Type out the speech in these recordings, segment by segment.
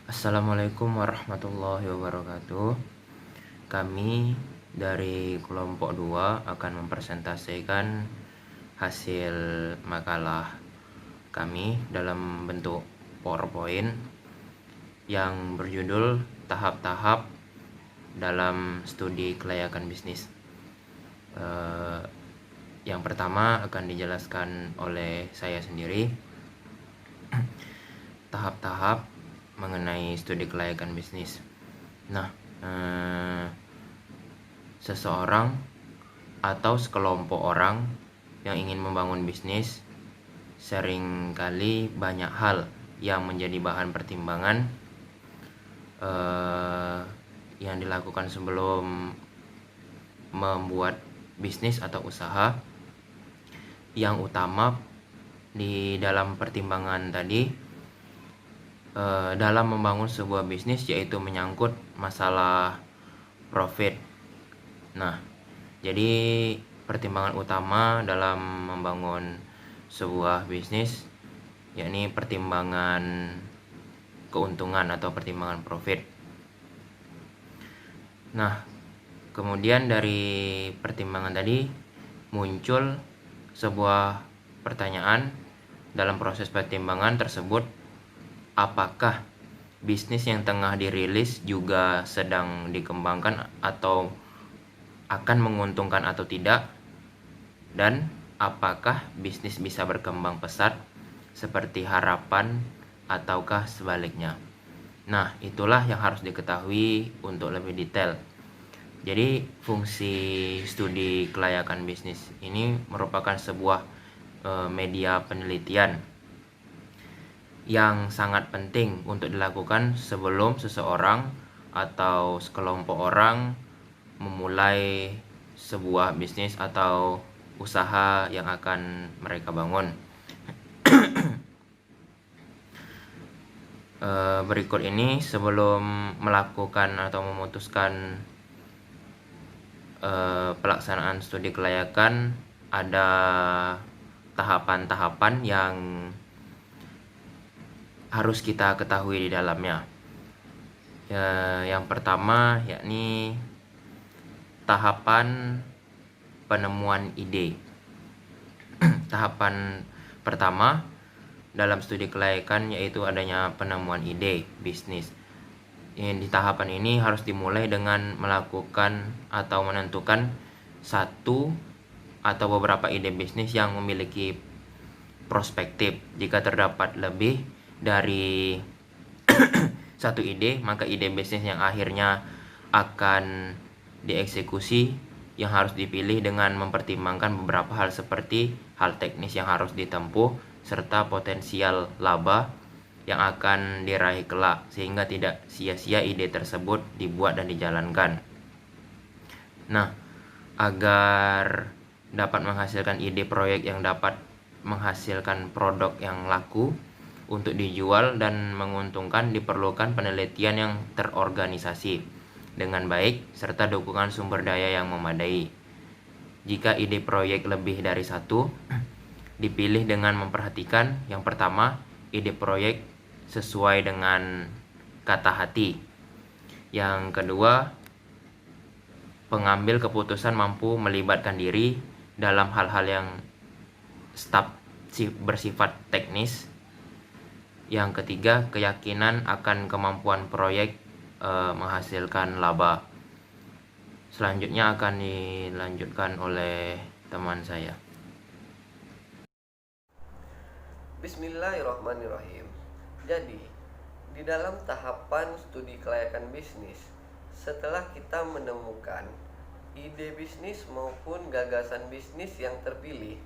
Assalamualaikum warahmatullahi wabarakatuh. Kami dari kelompok 2 akan mempresentasikan hasil makalah kami dalam bentuk PowerPoint yang berjudul tahap-tahap dalam studi kelayakan bisnis. Yang pertama akan dijelaskan oleh saya sendiri. Tahap-tahap mengenai studi kelayakan bisnis. Nah, seseorang atau sekelompok orang yang ingin membangun bisnis seringkali banyak hal yang menjadi bahan pertimbangan yang dilakukan sebelum membuat bisnis atau usaha. Yang utama di dalam pertimbangan tadi dalam membangun sebuah bisnis yaitu menyangkut masalah profit. Nah, jadi pertimbangan utama dalam membangun sebuah bisnis yakni pertimbangan keuntungan atau pertimbangan profit. Nah, kemudian dari pertimbangan tadi muncul sebuah pertanyaan dalam proses pertimbangan tersebut, apakah bisnis yang tengah dirilis juga sedang dikembangkan atau akan menguntungkan atau tidak, dan apakah bisnis bisa berkembang pesat seperti harapan ataukah sebaliknya. Nah, itulah yang harus diketahui untuk lebih detail. Jadi, fungsi studi kelayakan bisnis ini merupakan sebuah media penelitian yang sangat penting untuk dilakukan sebelum seseorang atau sekelompok orang memulai sebuah bisnis atau usaha yang akan mereka bangun. Berikut ini sebelum melakukan atau memutuskan pelaksanaan studi kelayakan, ada tahapan-tahapan yang harus kita ketahui di dalamnya. Yang pertama yakni tahapan penemuan ide. Tahapan pertama dalam studi kelayakan yaitu adanya penemuan ide bisnis. Di tahapan ini harus dimulai dengan melakukan atau menentukan satu atau beberapa ide bisnis yang memiliki prospektif. Jika terdapat lebih dari satu ide, maka ide bisnis yang akhirnya akan dieksekusi yang harus dipilih dengan mempertimbangkan beberapa hal seperti hal teknis yang harus ditempuh serta potensial laba yang akan diraih kelak, sehingga tidak sia-sia ide tersebut dibuat dan dijalankan. Nah, agar dapat menghasilkan ide proyek yang dapat menghasilkan produk yang laku untuk dijual dan menguntungkan, diperlukan penelitian yang terorganisasi dengan baik serta dukungan sumber daya yang memadai. Jika ide proyek lebih dari satu, dipilih dengan memperhatikan yang pertama, ide proyek sesuai dengan kata hati. Yang kedua, pengambil keputusan mampu melibatkan diri dalam hal-hal yang bersifat teknis. Yang ketiga, keyakinan akan kemampuan proyek menghasilkan laba. Selanjutnya akan dilanjutkan oleh teman saya. Bismillahirrahmanirrahim. Jadi, di dalam tahapan studi kelayakan bisnis, setelah kita menemukan ide bisnis maupun gagasan bisnis yang terpilih,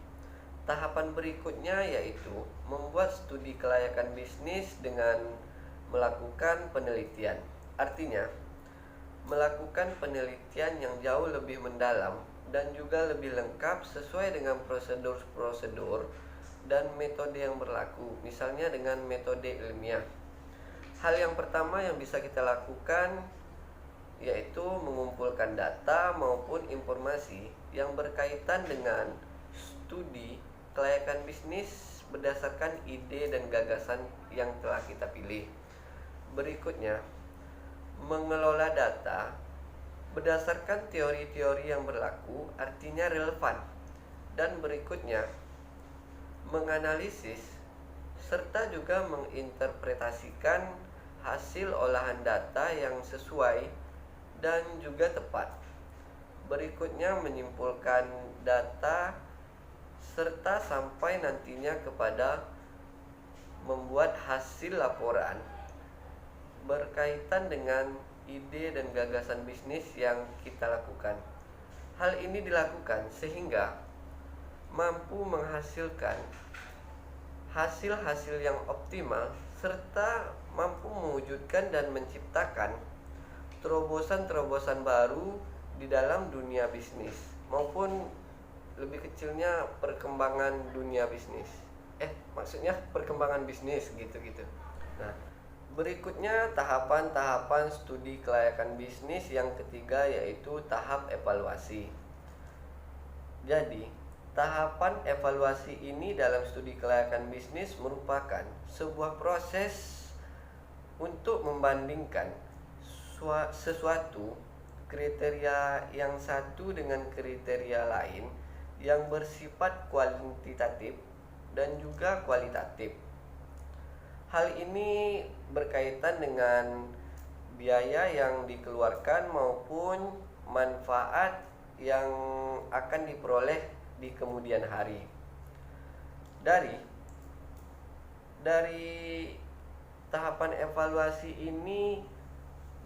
tahapan berikutnya yaitu membuat studi kelayakan bisnis dengan melakukan penelitian. Artinya, melakukan penelitian yang jauh lebih mendalam dan juga lebih lengkap sesuai dengan prosedur-prosedur dan metode yang berlaku, misalnya dengan metode ilmiah. Hal yang pertama yang bisa kita lakukan yaitu mengumpulkan data maupun informasi yang berkaitan dengan studi kelayakan bisnis berdasarkan ide dan gagasan yang telah kita pilih. Berikutnya, mengelola data berdasarkan teori-teori yang berlaku artinya relevan. Dan berikutnya, menganalisis serta juga menginterpretasikan hasil olahan data yang sesuai dan juga tepat. Berikutnya, menyimpulkan data serta sampai nantinya kepada membuat hasil laporan berkaitan dengan ide dan gagasan bisnis yang kita lakukan. Hal ini dilakukan sehingga mampu menghasilkan hasil-hasil yang optimal serta mampu mewujudkan dan menciptakan terobosan-terobosan baru di dalam dunia bisnis maupun lebih kecilnya perkembangan dunia bisnis. Maksudnya perkembangan bisnis gitu-gitu. Nah, berikutnya tahapan-tahapan studi kelayakan bisnis yang ketiga yaitu tahap evaluasi. Jadi, tahapan evaluasi ini dalam studi kelayakan bisnis merupakan sebuah proses untuk membandingkan sesuatu kriteria yang satu dengan kriteria lain yang bersifat kuantitatif dan juga kualitatif. Hal ini berkaitan dengan biaya yang dikeluarkan maupun manfaat yang akan diperoleh di kemudian hari. Dari tahapan evaluasi ini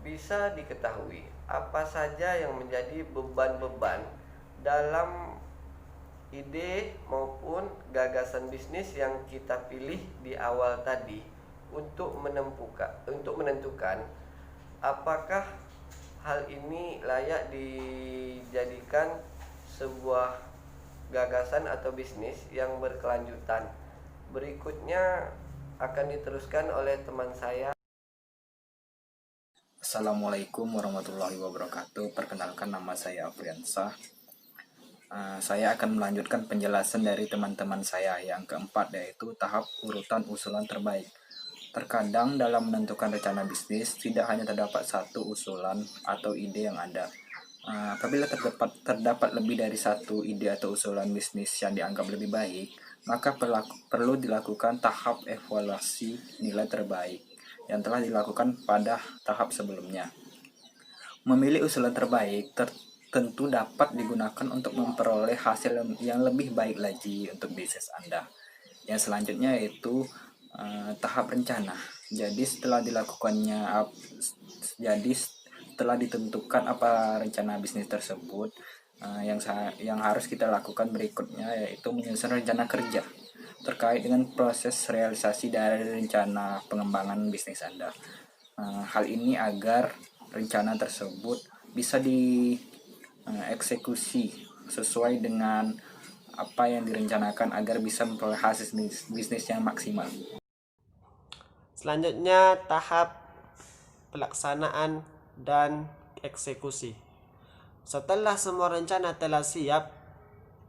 bisa diketahui apa saja yang menjadi beban-beban dalam ide maupun gagasan bisnis yang kita pilih di awal tadi untuk menentukan apakah hal ini layak dijadikan sebuah gagasan atau bisnis yang berkelanjutan. Berikutnya akan diteruskan oleh teman saya. Assalamualaikum warahmatullahi wabarakatuh. Perkenalkan, nama saya Afriansah. Saya akan melanjutkan penjelasan dari teman-teman saya yang keempat, yaitu tahap urutan usulan terbaik. Terkadang dalam menentukan rencana bisnis tidak hanya terdapat satu usulan atau ide yang ada. Apabila terdapat lebih dari satu ide atau usulan bisnis yang dianggap lebih baik, maka perlu dilakukan tahap evaluasi nilai terbaik yang telah dilakukan pada tahap sebelumnya. Memilih usulan terbaik tentu dapat digunakan untuk memperoleh hasil yang lebih baik lagi untuk bisnis Anda. Yang selanjutnya yaitu tahap rencana. Jadi setelah ditentukan apa rencana bisnis tersebut, yang harus kita lakukan berikutnya yaitu menyusun rencana kerja terkait dengan proses realisasi dari rencana pengembangan bisnis Anda. Hal ini agar rencana tersebut bisa dieksekusi sesuai dengan apa yang direncanakan agar bisa memperoleh hasil bisnis yang maksimal. Selanjutnya tahap pelaksanaan dan eksekusi. Setelah semua rencana telah siap,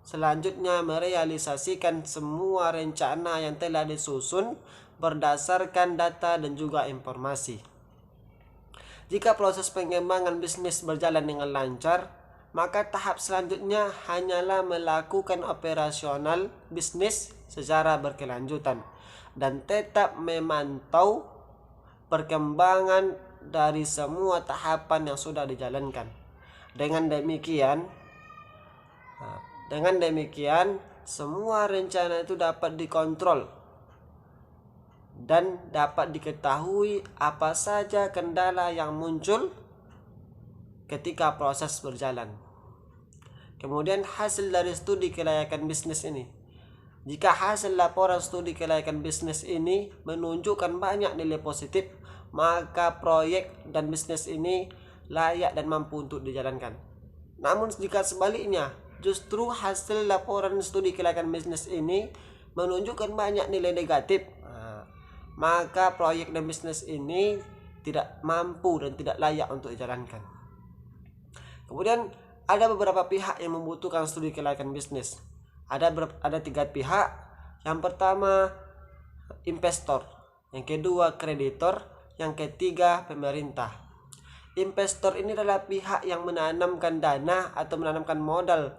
selanjutnya merealisasikan semua rencana yang telah disusun berdasarkan data dan juga informasi. Jika proses pengembangan bisnis berjalan dengan lancar, maka tahap selanjutnya hanyalah melakukan operasional bisnis secara berkelanjutan dan tetap memantau perkembangan dari semua tahapan yang sudah dijalankan. Dengan demikian, semua rencana itu dapat dikontrol dan dapat diketahui apa saja kendala yang muncul ketika proses berjalan. Kemudian hasil dari studi kelayakan bisnis ini. Jika hasil laporan studi kelayakan bisnis ini menunjukkan banyak nilai positif, maka proyek dan bisnis ini layak dan mampu untuk dijalankan. Namun jika sebaliknya, justru hasil laporan studi kelayakan bisnis ini menunjukkan banyak nilai negatif, maka proyek dan bisnis ini tidak mampu dan tidak layak untuk dijalankan. Kemudian ada beberapa pihak yang membutuhkan studi kelayakan bisnis. Ada 3 pihak. Yang pertama investor, yang kedua kreditor, Yang ketiga, pemerintah. Investor ini adalah pihak yang menanamkan dana atau menanamkan modal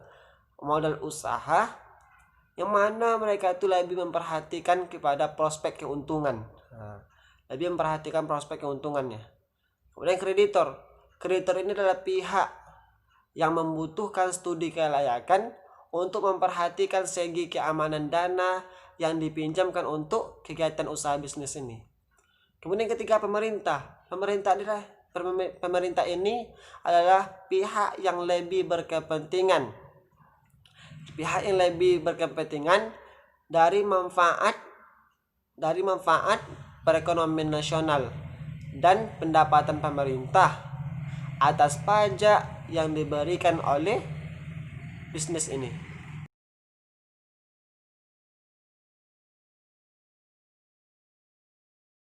usaha, yang mana mereka itu lebih memperhatikan kepada prospek keuntungan. Lebih memperhatikan prospek keuntungannya. Kemudian kreditor ini adalah pihak yang membutuhkan studi kelayakan untuk memperhatikan segi keamanan dana yang dipinjamkan untuk kegiatan usaha bisnis ini. Kemudian ketiga, pemerintah. Pemerintah ini adalah pihak yang lebih berkepentingan. Pihak yang lebih berkepentingan dari manfaat perekonomian nasional dan pendapatan pemerintah atas pajak yang diberikan oleh bisnis ini.